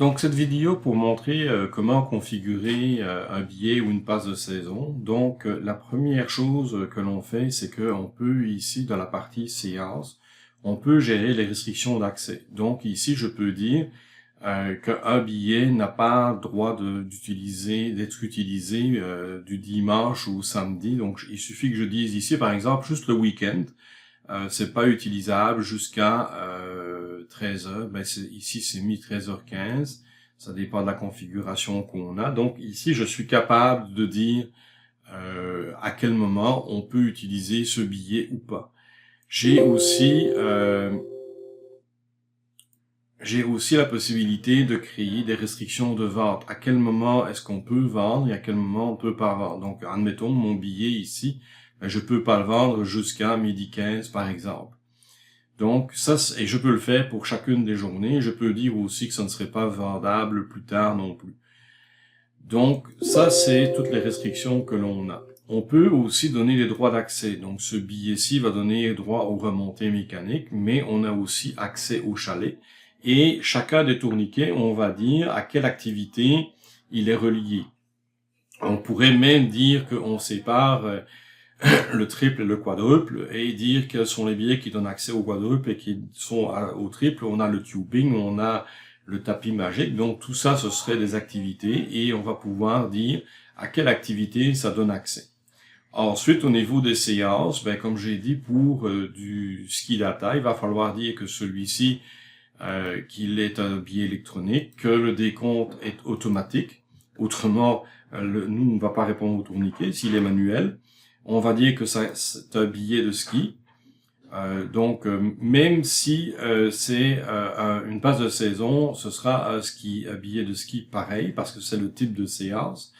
Donc cette vidéo pour montrer comment configurer un billet ou une passe de saison. Donc la première chose que l'on fait, c'est qu'on peut ici dans la partie séance, on peut gérer les restrictions d'accès. Donc ici je peux dire qu'un billet n'a pas droit d'être utilisé du dimanche au samedi. Donc il suffit que je dise ici par exemple juste le week-end. C'est pas utilisable jusqu'à 13h. Ben ici, c'est mis 13h15. Ça dépend de la configuration qu'on a. Donc ici, je suis capable de dire à quel moment on peut utiliser ce billet ou pas. J'ai aussi la possibilité de créer des restrictions de vente. À quel moment est-ce qu'on peut vendre et à quel moment on peut pas vendre. Donc, admettons, mon billet ici, je peux pas le vendre jusqu'à 12h15, par exemple. Donc, ça, et je peux le faire pour chacune des journées. Je peux dire aussi que ça ne serait pas vendable plus tard non plus. Donc, ça, c'est toutes les restrictions que l'on a. On peut aussi donner les droits d'accès. Donc, ce billet-ci va donner droit aux remontées mécaniques, mais on a aussi accès au chalet. Et chacun des tourniquets, on va dire à quelle activité il est relié. On pourrait même dire qu'on sépare le triple et le quadruple et dire quels sont les billets qui donnent accès au quadruple et qui sont au triple. On a le tubing, on a le tapis magique. Donc tout ça, ce serait des activités et on va pouvoir dire à quelle activité ça donne accès. Ensuite, au niveau des séances, ben, comme j'ai dit, pour du ski data, il va falloir dire que celui-ci, qu'il est un billet électronique, que le décompte est automatique. Autrement, nous, on ne va pas répondre au tourniquet s'il est manuel. On va dire que c'est un billet de ski. Donc, même si c'est une passe de saison, ce sera un billet de ski pareil, parce que c'est le type de séance.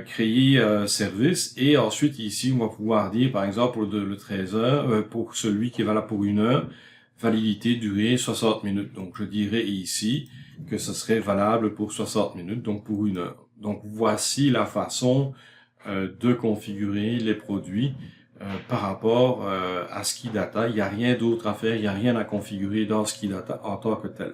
Créer service, et ensuite ici, on va pouvoir dire, par exemple, le 13h, pour celui qui est valable pour 1 heure, validité durée 60 minutes. Donc, je dirais ici que ce serait valable pour 60 minutes, donc pour 1 heure. Donc, voici la façon de configurer les produits par rapport à SkiData. Il n'y a rien d'autre à faire, il n'y a rien à configurer dans SkiData en tant que tel.